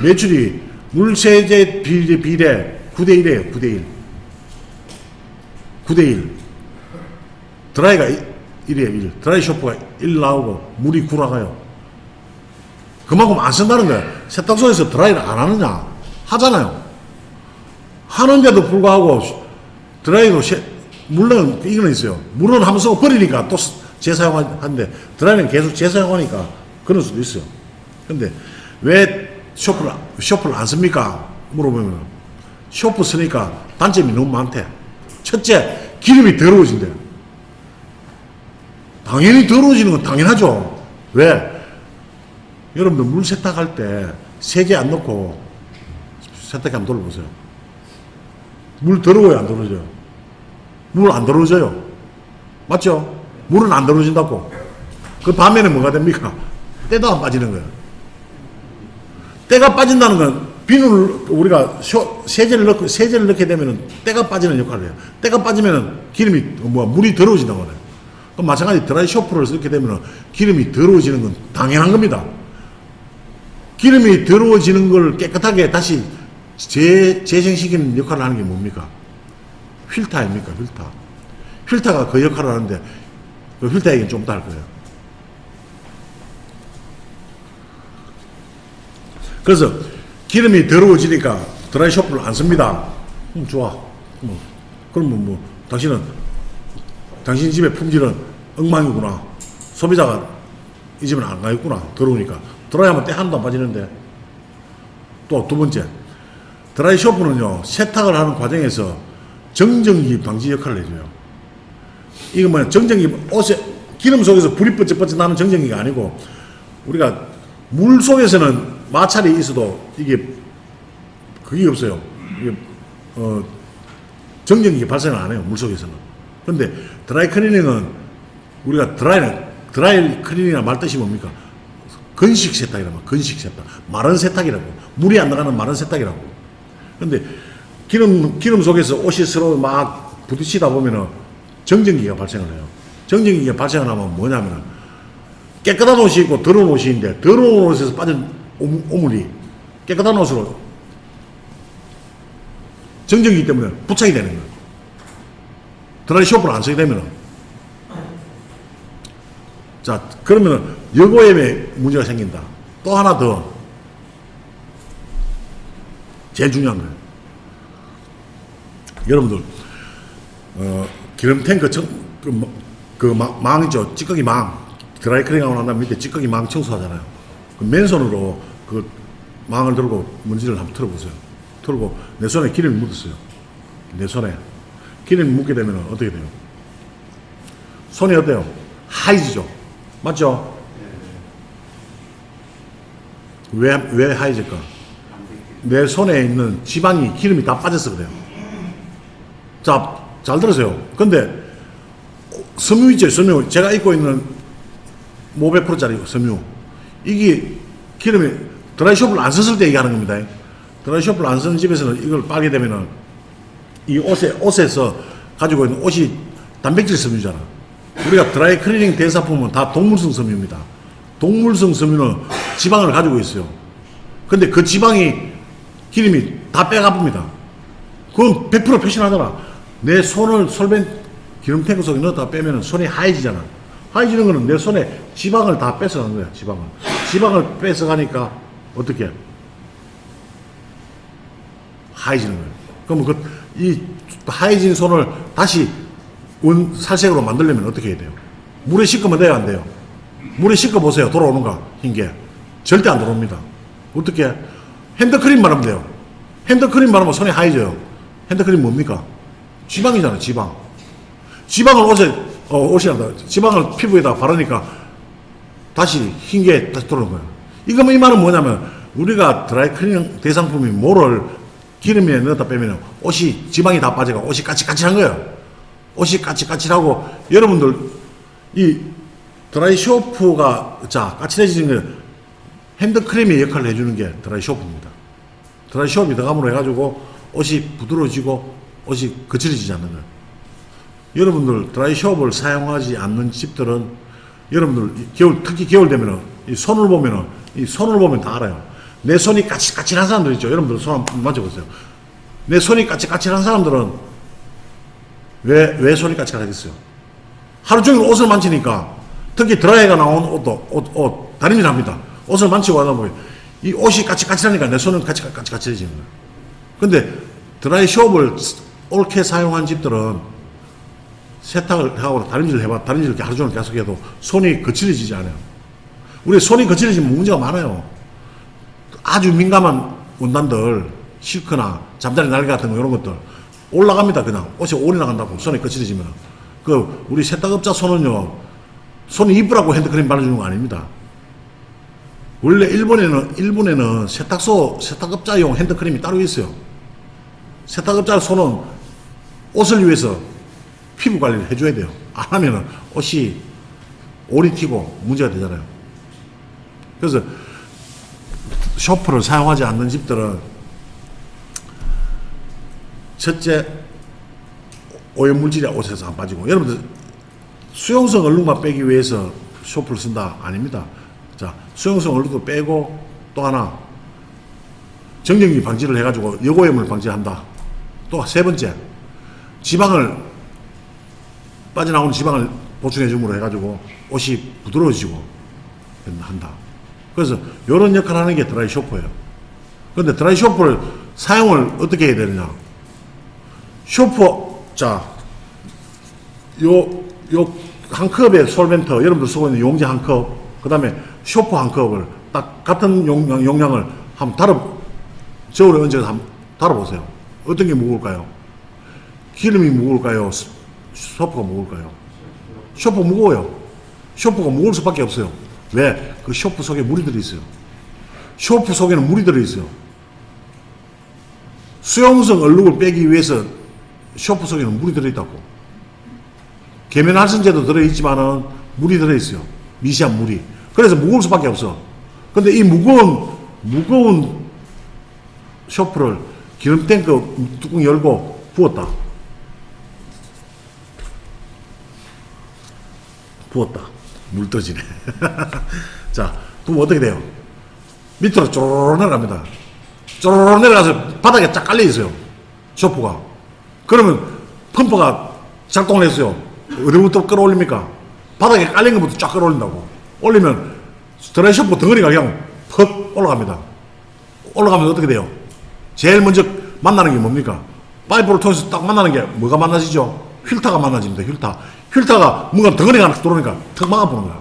매출이 물세제 비례 9대1이에요. 9대1. 9대1. 드라이가 1이에요. 1. 드라이 쇼프가 1 나오고 물이 9 나가요. 그만큼 안 쓴다는 거야. 세탁소에서 드라이를 안 하느냐? 하잖아요. 하는데도 불구하고 드라이로 물론 이거는 있어요. 물은 한번 쓰고 버리니까 또 재사용하는데 드라이는 계속 재사용하니까 그럴 수도 있어요. 근데 왜 쇼프를 안 씁니까? 물어보면 쇼프 쓰니까 단점이 너무 많대. 첫째, 기름이 더러워진대요. 당연히 더러워지는 건 당연하죠. 왜? 여러분들 물 세탁할 때 세제 안 넣고 세탁기 한번 돌려보세요. 물 더러워요, 안 더러워져요? 물 안 더러워져요. 맞죠? 물은 안 더러워진다고. 그 반면에 뭐가 됩니까? 때도 안 빠지는 거예요. 때가 빠진다는 건 비누를 우리가 세제를 넣게 되면 때가 빠지는 역할을 해요. 때가 빠지면 기름이 물이 더러워진다고 해요. 그럼 마찬가지 드라이 쇼프를 쓰게 되면 기름이 더러워지는 건 당연한 겁니다. 기름이 더러워지는 걸 깨끗하게 다시 재생시키는 역할을 하는 게 뭡니까? 필터 아닙니까? 필터. 필터가 그 역할을 하는데 그 필터 얘기는 좀 더 할 거예요. 그래서 기름이 더러워지니까 드라이 쇼프를 안 씁니다. 좋아. 그러면 당신 집의 품질은 엉망이구나. 소비자가 이 집은 안 가겠구나. 더러우니까. 드라이 하면 때 하나도 안 빠지는데. 또 두 번째. 드라이 쇼프는요, 세탁을 하는 과정에서 정전기 방지 역할을 해줘요. 이거 뭐야, 정전기, 옷에, 기름 속에서 불이 뻗쩍뻗쩍 나는 정전기가 아니고, 우리가 물 속에서는 마찰이 있어도 이게, 그게 없어요. 이게, 정전기가 발생을 안 해요, 물 속에서는. 근데 드라이 클리닝은, 우리가 드라이 클리닝이라 말 뜻이 뭡니까? 건식 세탁이라고, 건식 세탁. 마른 세탁이라고. 물이 안 나가는 마른 세탁이라고. 근데 기름 속에서 옷이 서로 막 부딪히다 보면은 정전기가 발생을 해요. 정전기가 발생을 하면 뭐냐면은 깨끗한 옷이 있고 더러운 옷이 있는데 더러운 옷에서 빠진 오물이 깨끗한 옷으로 정전기 때문에 부착이 되는 거예요. 드라이 쇼프를 안 쓰게 되면은. 자, 그러면은 여고엠에 문제가 생긴다. 또 하나 더. 제일 중요한 거예요. 여러분들, 기름 탱크 망이죠. 찌꺼기 망. 드라이 클리닝하고 난 다음에 밑에 찌꺼기 망 청소하잖아요. 그 맨손으로 그 망을 들고 먼지를 한번 털어보세요. 털고 내 손에 기름이 묻었어요. 내 손에. 기름이 묻게 되면 어떻게 돼요? 손이 어때요? 하얘지죠. 맞죠? 왜 하얘질까? 내 손에 있는 지방이 기름이 다 빠져서 그래요. 자, 잘 들으세요. 근데 섬유 있죠, 섬유. 제가 입고 있는 500%짜리 섬유. 이게 기름이 드라이 쇼프를 안 썼을 때 얘기하는 겁니다. 드라이 쇼프를 안 쓰는 집에서는 이걸 빨게 되면은 이 옷에서 가지고 있는 옷이 단백질 섬유잖아. 우리가 드라이 클리닝 대사품은 다 동물성 섬유입니다. 동물성 섬유는 지방을 가지고 있어요. 근데 그 지방이 기름이 다 빼가봅니다. 그건 100% 표시하잖아. 내 손을 솔벤 기름 탱크 속에 넣었다 빼면 손이 하얘지잖아. 하얘지는 거는 내 손에 지방을 다 뺏어간 거야, 지방을. 지방을 뺏어가니까 어떻게? 하얘지는 거예요. 그러면 이 하얘진 손을 다시 살색으로 만들려면 어떻게 해야 돼요? 물에 씻으면 돼요, 안 돼요? 물에 씻어보세요. 돌아오는가? 흰 게. 절대 안 돌아옵니다. 어떻게? 핸드크림 바르면 돼요. 핸드크림 바르면 손이 하얘져요. 핸드크림 뭡니까? 지방이잖아요, 지방. 지방을 옷이란다. 지방을 피부에다 바르니까 다시 흰 게 다시 돌아오는 거예요. 이 말은 뭐냐면 우리가 드라이 클리닝 대상품이 뭐를 기름에 넣었다 빼면 옷이 지방이 다 빠져가 옷이 까칠까칠한 거예요. 옷이 까칠까칠하고 여러분들 이 드라이 쇼프가 까칠해지는 게 핸드크림의 역할을 해주는 게 드라이 쇼프입니다. 드라이 쇼프이 들어감으로 해가지고 옷이 부드러워지고 옷이 거칠어지지 않는 거예요. 여러분들 드라이 쇼프를 사용하지 않는 집들은 여러분들 특히 겨울 되면 이 손을 보면 다 알아요. 내 손이 까칠까칠한 사람들 있죠. 여러분들 손 한번 만져보세요. 내 손이 까칠까칠한 사람들은 왜 손이 까칠하겠어요? 하루 종일 옷을 만지니까, 특히 드라이가 나온 옷, 다림질 합니다. 옷을 만지고 하다 보면 이 옷이 까칠까칠하니까 내 손은 까칠까칠해지는 거예요. 근데 드라이 숍을 옳게 사용한 집들은 세탁을 하고 다림질을 이렇게 하루 종일 계속 해도 손이 거칠어지지 않아요. 우리 손이 거칠어지면 문제가 많아요. 아주 민감한 원단들, 실크나 잠자리 날개 같은 거, 이런 것들 올라갑니다. 그냥 옷이 오래 나간다고, 손이 거칠어지면. 우리 세탁업자 손은요, 손이 이쁘라고 핸드크림 발라주는 거 아닙니다. 원래 일본에는 세탁업자용 핸드크림이 따로 있어요. 세탁업자 손은 옷을 위해서 피부 관리를 해줘야 돼요. 안 하면은 옷이 오리 튀고 문제가 되잖아요. 그래서 쇼프를 사용하지 않는 집들은 첫째, 오염물질이 옷에서 안 빠지고, 여러분들 수용성 얼룩만 빼기 위해서 쇼프를 쓴다? 아닙니다. 자, 수용성 얼룩도 빼고, 또 하나 정전기 방지를 해가지고 여고염을 방지한다. 또 세 번째, 빠져나오는 지방을 보충해 줌으로 해가지고 옷이 부드러워지고 한다. 그래서 이런 역할을 하는 게 드라이 쇼퍼예요. 그런데 드라이 쇼퍼를 사용을 어떻게 해야 되느냐? 쇼퍼, 자, 한 컵의 솔벤터, 여러분들 쓰고 있는 용지 한 컵, 그 다음에 쇼퍼 한 컵을 딱 같은 용량을 한번 저울에 얹어서 한번 달아보세요. 어떤 게 무거울까요? 기름이 무거울까요? 쇼퍼가 무거울까요? 쇼퍼 무거워요. 쇼퍼가 무거울 수밖에 없어요. 왜? 그 쇼퍼 속에 물이 들어있어요. 쇼퍼 속에는 물이 들어있어요. 수용성 얼룩을 빼기 위해서 쇼퍼 속에는 물이 들어있다고. 계면활성제도 들어있지만은 물이 들어있어요. 미세한 물이. 그래서 무거울 수밖에 없어. 근데 이 무거운 쇼퍼를 기름 탱크 뚜껑 열고 부었다. 물 떠지네. 자, 그럼 어떻게 돼요? 밑으로 쪼르르 내려갑니다. 쪼르르 내려가서 바닥에 쫙 깔려 있어요. 쇼프가. 그러면 펌프가 작동을 했어요. 어디부터 끌어올립니까? 바닥에 깔린 것부터 쫙 끌어올린다고. 올리면 드라이 쇼프 덩어리가 그냥 퍽 올라갑니다. 올라가면 어떻게 돼요? 제일 먼저 만나는 게 뭡니까? 파이프를 통해서 딱 만나는 게 뭐가 만나지죠? 필터가 만나집니다. 필터가 뭔가 덩어리가 하나 들어오니까 턱 막아보는 거야.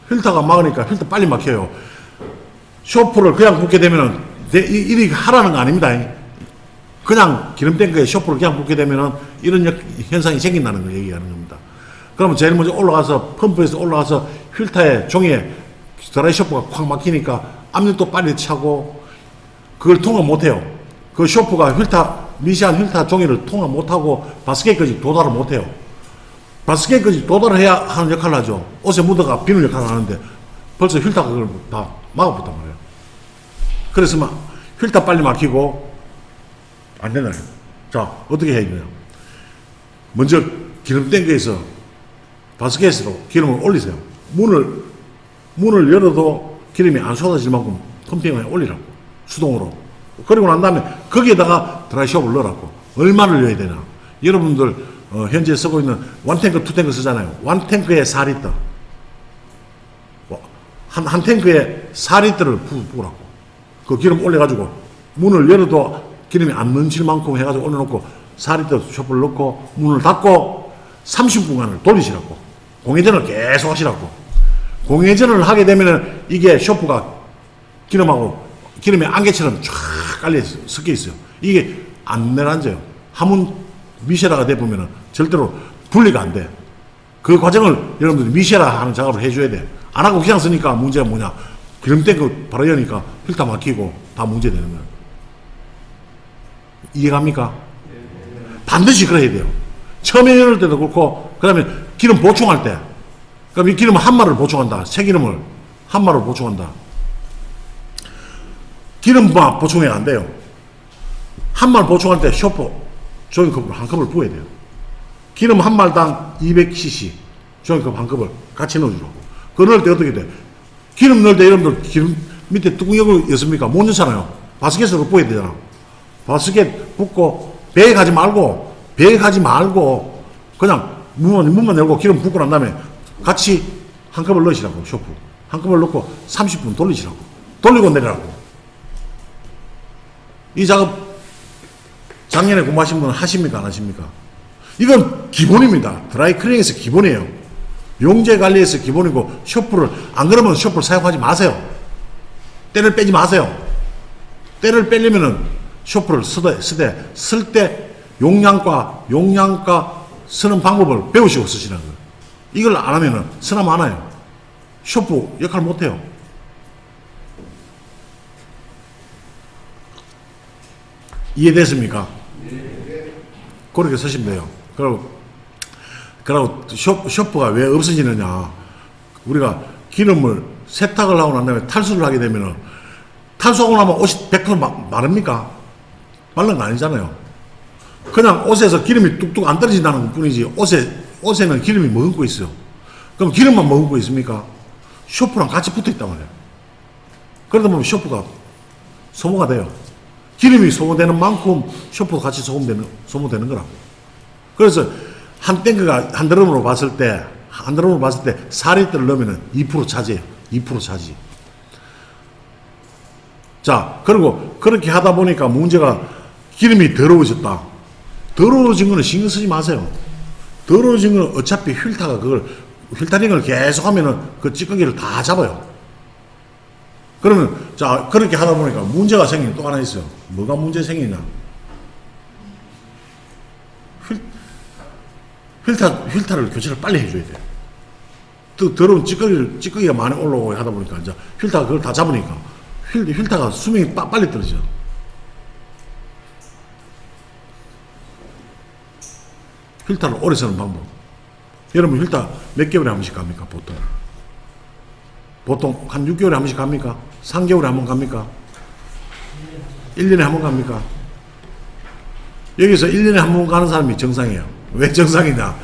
필터가 막으니까 필터 빨리 막혀요. 쇼프를 그냥 붓게 되면은 이리 하라는 거 아닙니다. 그냥 기름 탱크에 쇼프를 그냥 붓게 되면은 이런 현상이 생긴다는 걸 얘기하는 겁니다. 그러면 제일 먼저 올라가서 펌프에서 올라가서 필터에 종이에 드라이 쇼프가 콱 막히니까 압력도 빨리 차고 그걸 통화 못해요. 그 쇼프가 미세한 필터 종이를 통화 못하고 바스켓까지 도달을 못해요. 바스켓까지 도달을 해야 하는 역할을 하죠. 옷에 묻어가 비누 역할을 하는데 벌써 필터가 그걸 다 막아붙단 말이에요. 그래서 필터 빨리 막히고 안 되나요? 자, 어떻게 해야 되나요? 먼저 기름 탱크에서 바스켓으로 기름을 올리세요. 문을 열어도 기름이 안 쏟아질 만큼 펌핑을 올리라고. 수동으로. 그리고 난 다음에 거기에다가 드라이숍을 넣으라고. 얼마를 넣어야 되나? 여러분들 현재 쓰고 있는 원탱크, 투탱크 쓰잖아요. 원탱크에 4리터. 한 탱크에 4리터를 부으라고. 그 기름 올려가지고 문을 열어도 기름이 안 넘칠 만큼 해가지고 올려놓고 4리터 쇼프를 넣고 문을 닫고 30분간을 돌리시라고. 공회전을 계속 하시라고. 공회전을 하게 되면은 이게 쇼프가 기름에 안개처럼 쫙 깔려 섞여 있어요. 이게 안 내려앉아요. 한번 미쉐라가 돼 보면은 절대로 분리가 안 돼. 그 과정을 여러분들이 미쉐라 하는 작업을 해줘야 돼. 안 하고 그냥 쓰니까 문제가 뭐냐? 기름 탱크 바로 여니까 필터 막히고 다 문제 되는 거예요. 이해갑니까? 반드시 그래야 돼요. 처음에 열을 때도 그렇고, 그 다음에 기름 보충할 때. 그럼 이 기름을 한 마를 보충한다. 새 기름을 한 마를 보충한다. 기름만 보충해야 안 돼요. 한 말 보충할 때 쇼퍼 종이컵으로 한 컵을 부어야 돼요. 기름 한 말당 200cc 종이컵 한 컵을 같이 넣어주라고. 그 넣을 때 어떻게 돼? 기름 넣을 때 여러분들 기름 밑에 뚜껑 열었습니까? 못 넣잖아요. 바스켓으로 부어야 되잖아. 바스켓 붓고 배에 가지 말고 그냥 문만 열고 기름 붓고 난 다음에 같이 한꺼번에 넣으시라고. 쇼프 한꺼번에 넣고 30분 돌리시라고. 돌리고 내리라고. 이 작업 작년에 공부하신 분은 하십니까 안 하십니까? 이건 기본입니다. 드라이클리닝에서 기본이에요. 용재 관리에서 기본이고 쇼프를 안 그러면 쇼프를 사용하지 마세요. 때를 빼지 마세요. 때를 빼려면은 쇼프를 쓸 때 용량과 쓰는 방법을 배우시고 쓰시는 거예요. 이걸 안 하면은 쓰나면 안 해요. 쇼프 역할 못 해요. 이해됐습니까? 그렇게 쓰시면 돼요. 그리고 쇼프가 왜 없어지느냐. 우리가 기름을 세탁을 하고 난 다음에 탈수를 하게 되면은 탈수하고 나면 옷이 100% 마릅니까? 마른 거 아니잖아요. 그냥 옷에서 기름이 뚝뚝 안 떨어진다는 것 뿐이지 옷에는 기름이 머금고 있어요. 그럼 기름만 머금고 있습니까? 쇼프랑 같이 붙어 있단 말이에요. 그러다 보면 쇼프가 소모가 돼요. 기름이 소모되는 만큼 쇼프도 같이 소모되는 거라고. 그래서 한 탱크가 한 드럼으로 봤을 때 4리터를 넣으면 2% 차지해요. 2% 차지. 자, 그리고 그렇게 하다 보니까 문제가 기름이 더러워졌다. 더러워진 거는 신경 쓰지 마세요. 더러워진 거는 어차피 필터링을 계속 하면은 그 찌꺼기를 다 잡아요. 그러면, 자, 그렇게 하다 보니까 문제가 생기는 또 하나 있어요. 뭐가 문제 생기냐? 필터를 교체를 빨리 해줘야 돼요. 또 더러운 찌꺼기가 많이 올라오고 하다 보니까 이제 필터가 그걸 다 잡으니까 필터가 수명이 빨리 떨어져. 필터를 오래 쓰는 방법. 여러분 필터 몇 개월에 한 번씩 갑니까? 보통 한 6개월에 한 번씩 갑니까? 3개월에 한 번 갑니까? 1년에 한 번 갑니까? 여기서 1년에 한 번 가는 사람이 정상이에요. 왜 정상이냐?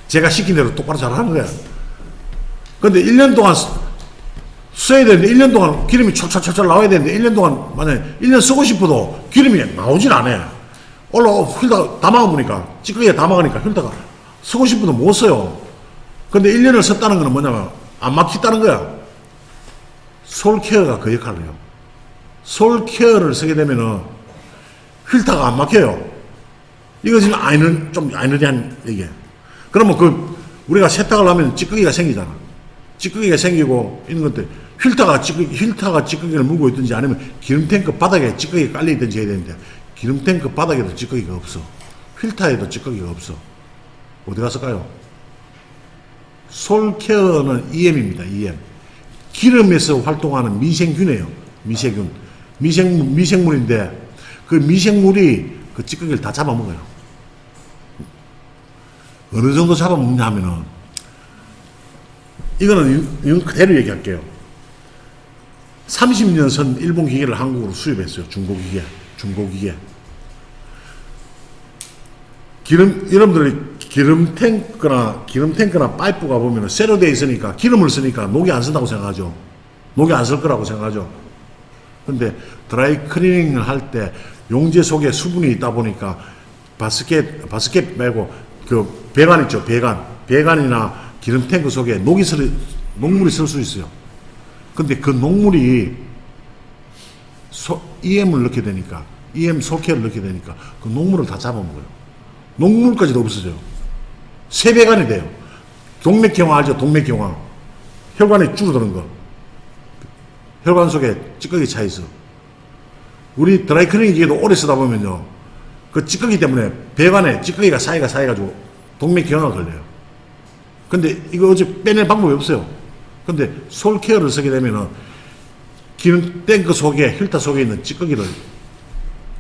제가 시킨 대로 똑바로 잘하는 거야. 근데 1년 동안 써야 되는데 1년 동안 기름이 촥촥촥 나와야 되는데 1년 동안 만약에 1년 쓰고 싶어도 기름이 나오질 않아요. 필터 다 막아보니까 찌꺼기가 다 막으니까 필터가 쓰고 싶어도 못 써요. 근데 1년을 썼다는 거는 뭐냐면 안 막혔다는 거야. 솔케어가 그 역할을 해요. 솔케어를 쓰게 되면은 필터가 안 막혀요. 이거 지금 좀 아이러니한 얘기예요. 그러면 우리가 세탁을 하면 찌꺼기가 생기잖아. 찌꺼기가 생기고 있는 건데 필터가 찌꺼기를 물고 있든지 아니면 기름탱크 바닥에 찌꺼기가 깔려 있든지 해야 되는데 기름탱크 바닥에도 찌꺼기가 없어. 필터에도 찌꺼기가 없어. 어디 갔을까요? 솔케어는 EM입니다. EM. 기름에서 활동하는 미생균이에요. 미생물인데 그 미생물이 그 찌꺼기를 다 잡아먹어요. 어느 정도 잡아먹냐 하면은 이건 그대로 얘기할게요. 30년 선 일본 기계를 한국으로 수입했어요. 중고기계. 여러분들이 기름탱크나 파이프가 보면 쇠로 되어 있으니까 기름을 쓰니까 녹이 안 쓴다고 생각하죠. 녹이 안 쓸 거라고 생각하죠. 근데 드라이 클리닝을 할 때 용재 속에 수분이 있다 보니까 바스켓 말고 그 배관 있죠. 배관이나 기름탱크 속에 녹물이 쓸 수 있어요. 근데 그 녹물이 EM을 넣게 되니까 EM 솔케어를 넣게 되니까 그 녹물을 다 잡아먹어요. 녹물까지도 없어져요. 세배관이 돼요. 동맥경화 알죠? 동맥경화. 혈관이 줄어드는 거. 혈관 속에 찌꺼기 차 있어. 우리 드라이클리닝 기계도 오래 쓰다 보면요. 그 찌꺼기 때문에 배관에 찌꺼기가 쌓여가지고 동맥경화가 걸려요. 근데 이거 어차피 빼낼 방법이 없어요. 근데 솔케어를 쓰게 되면은 기름 탱크 속에, 필터 속에 있는 찌꺼기를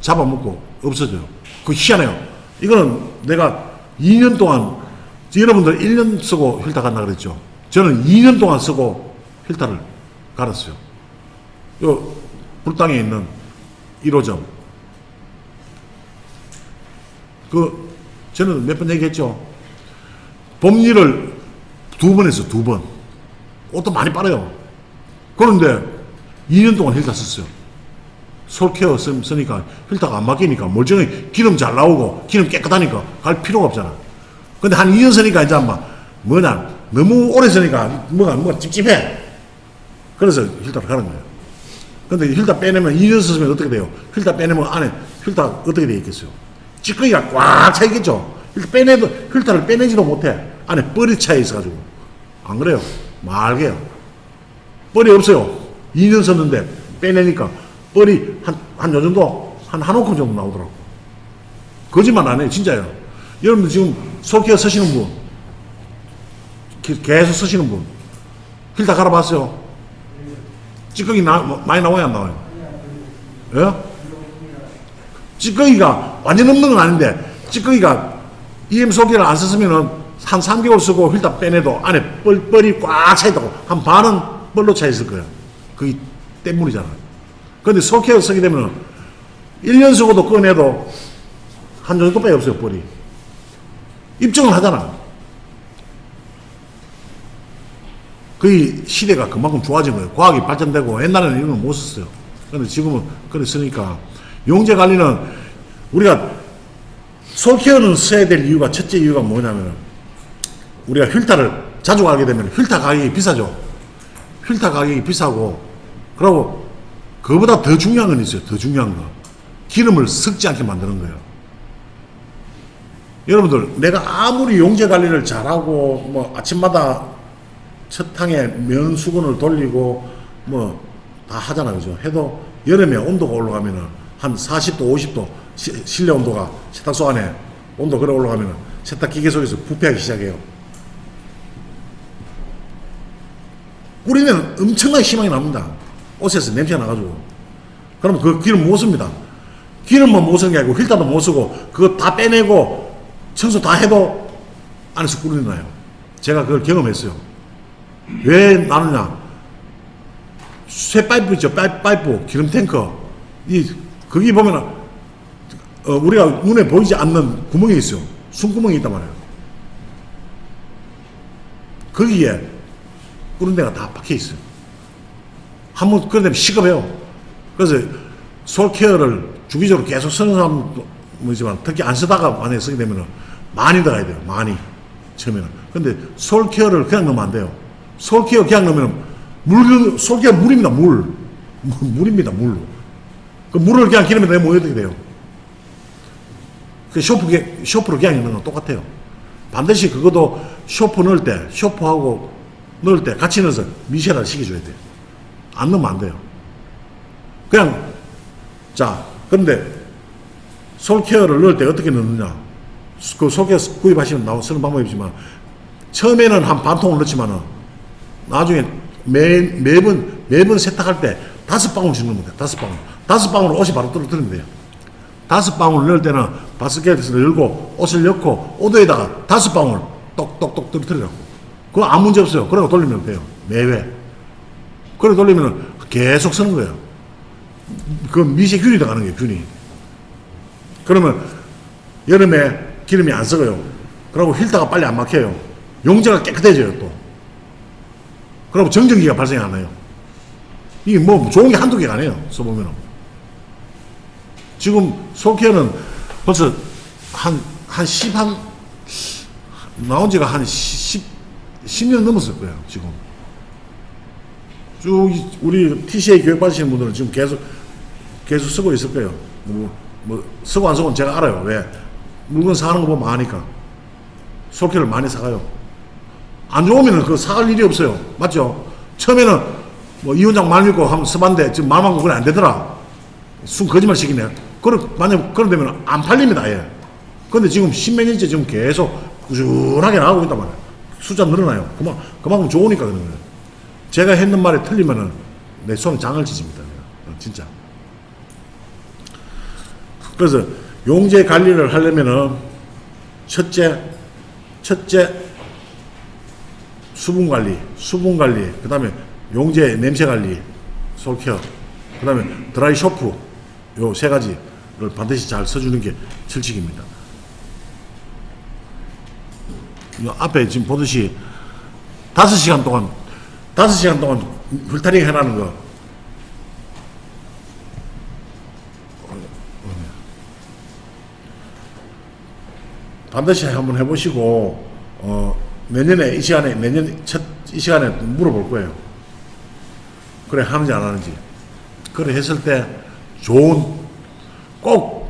잡아먹고 없어져요. 그거 희한해요. 이거는 내가 2년 동안, 여러분들 1년 쓰고 필터 간다 그랬죠. 저는 2년 동안 쓰고 필터를 갈았어요. 요 불당에 있는 1호점. 저는 몇 번 얘기했죠. 봄일을 2번 했어, 2번. 옷도 많이 빨아요. 그런데 2년 동안 힐타 썼어요. 솔케어 쓰니까 필터가 안 막히니까 멀쩡히 기름 잘 나오고 기름 깨끗하니까 갈 필요가 없잖아. 근데 한 2년 쓰니까 이제 뭐냐 너무 오래 쓰니까 뭐가 찝찝해. 그래서 필터를 가는 거예요. 근데 필터 빼내면 2년 쓰면 어떻게 돼요? 필터 빼내면 안에 필터 어떻게 되어 있겠어요? 찌꺼기가 꽉 차 있겠죠. 필터를 빼내지도 못해. 안에 뻘이 차 있어가지고. 안 그래요? 말게요. 뻘이 없어요. 2년 썼는데 빼내니까 뻘이 한 요 정도, 한 움큼 정도 나오더라고. 거짓말 안 해요. 진짜요. 여러분들 지금 솔케어 쓰시는 분, 계속 쓰시는 분, 필터 갈아봤어요? 찌꺼기 많이 나와요, 안 나와요? 예? 찌꺼기가 완전 없는 건 아닌데, 찌꺼기가 EM 솔케어를 안 썼으면은 한 3개월 쓰고 필터 빼내도 안에 뻘이 꽉 차 있다고. 한 반은 뻘로 차 있을 거예요. 그게 때문이잖아. 근데 솔케어 쓰게 되면 1년 쓰고도 꺼내도 한 정도밖에 없어요, 뻘이. 입증을 하잖아. 그 시대가 그만큼 좋아진 거예요. 과학이 발전되고 옛날에는 이런 걸 못 썼어요. 근데 지금은 그래 쓰니까 용재 관리는 우리가 솔케어는 써야 될 이유가 첫째 이유가 뭐냐면 우리가 필터를 자주 가게 되면 필터 가격이 비싸죠. 필터 가격이 비싸고 그리고 그보다 더 중요한 건 있어요. 더 중요한 거. 기름을 섞지 않게 만드는 거예요. 여러분들 내가 아무리 용재 관리를 잘하고 뭐 아침마다 첫 탕에 면 수건을 돌리고 뭐 다 하잖아요. 그죠? 해도 여름에 온도가 올라가면은 한 40도 50도 실내 온도가 세탁소 안에 온도 그래 올라가면은 세탁 기계 속에서 부패하기 시작해요. 뿌리면 엄청나게 심하게 납니다. 옷에서 냄새가 나가지고. 그러면 그 기름 못 씁니다. 기름만 못 쓰는 게 아니고 필터도 못 쓰고 그거 다 빼내고 청소 다 해도 안에서 꿀이 나요. 제가 그걸 경험했어요. 왜 나느냐? 쇠 파이프 있죠? 파이프, 기름 탱커. 거기 보면 우리가 눈에 보이지 않는 구멍이 있어요. 숨구멍이 있단 말이에요. 거기에 꿀은 데가 다 박혀 있어요. 한번 그런 데면 시급해요. 그래서 솔케어를 주기적으로 계속 쓰는 사람도 뭐지만 특히 안 쓰다가 만약에 쓰게 되면 많이 들어가야 돼요. 많이. 처음에는. 근데 솔케어를 그냥 넣으면 안 돼요. 솔케어 그냥 넣으면 솔케어 물입니다. 물입니다. 물. 그 물을 그냥 기름에 넣으면 어떻게 돼요? 그 쇼프로 그냥 넣는 건 똑같아요. 반드시 그것도 쇼프하고 넣을 때 같이 넣어서 미쉐라를 시켜줘야 돼요. 안 넣으면 안 돼요. 그냥, 그런데 솔케어를 넣을 때 어떻게 넣느냐. 그 솔케어 구입하시면 쓰는 방법이지만, 처음에는 한 반 통을 넣지만은, 나중에 매번 세탁할 때 5방울씩 넣으면 돼요. 5방울. 5방울 옷이 바로 떨어뜨리면 돼요. 5방울 넣을 때는 바스켓에서 열고 옷을 넣고 오도에다가 5방울 똑똑똑 떨어뜨리라고. 그거 아무 문제 없어요. 그러고 돌리면 돼요. 매회. 그래 돌리면 계속 쓰는 거예요. 그 미세 균이 들어가는 거예요. 균이. 그러면 여름에 기름이 안 썩어요. 그리고 필터가 빨리 안 막혀요. 용재가 깨끗해져요 또. 그리고 정전기가 발생이 안 해요. 이게 뭐 좋은 게 한두 개가 아니에요. 써보면. 지금 솔케어는 벌써 나온 지가 한 10년 넘었을 거예요. 지금. 쭉 우리 TCA 교육 받으시는 분들은 지금 계속 쓰고 있을 거예요. 쓰고 안 쓰고는 제가 알아요. 왜? 물건 사는 거 보면 아니까. 솔케어를 많이 사가요. 안 좋으면 그거 사갈 일이 없어요. 맞죠? 처음에는 이 원장 말 믿고 한번 써봤는데 지금 말만 그건 안 되더라. 거짓말 시키네. 만약 그런 되면 안 팔립니다, 아예. 근데 지금 10몇 년째 지금 계속 꾸준하게 나가고 있단 말이에요. 숫자 늘어나요. 그만큼 좋으니까 그런 거예요. 제가 했는 말이 틀리면은 내 손에 장을 치집니다. 진짜. 그래서 용재 관리를 하려면은 첫째 수분 관리, 그 다음에 용재 냄새 관리, 솔케어, 그 다음에 드라이 쇼프, 요 세 가지를 반드시 잘 써주는 게 철칙입니다. 요 앞에 지금 보듯이 5시간 동안 필터링 해라는 거. 반드시 한번 해보시고, 내년에 이 시간에, 이 시간에 물어볼 거예요. 그래, 하는지 안 하는지. 그래, 했을 때 꼭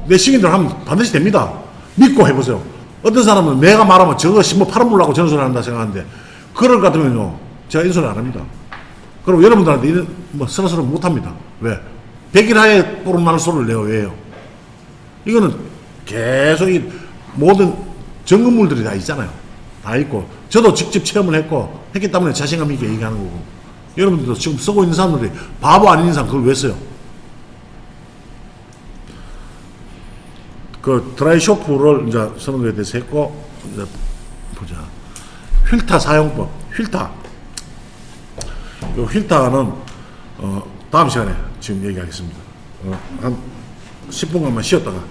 내 시민들 하면 반드시 됩니다. 믿고 해보세요. 어떤 사람은 내가 말하면 저거 뭐 팔아먹으려고 저런 소리 한다 생각하는데, 그럴 것 같으면요, 제가 이 소리 안 합니다. 그럼 여러분들한테 이런, 서로서로 못 합니다. 왜? 100일 하에 뽀록 나는 소리를 내요. 왜요? 이거는 계속 이 모든 점검물들이 다 있잖아요. 다 있고, 저도 직접 체험을 했기 때문에 자신감 있게 얘기하는 거고, 여러분들도 지금 쓰고 있는 사람들이 바보 아닌 이상 그걸 왜 써요? 그 드라이 쇼프를 이제 쓰는 거에 대해서 했고, 이제 보자. 휠타 사용법. 휠타. 이 휠타는 다음 시간에 지금 얘기하겠습니다. 한 10분간만 쉬었다가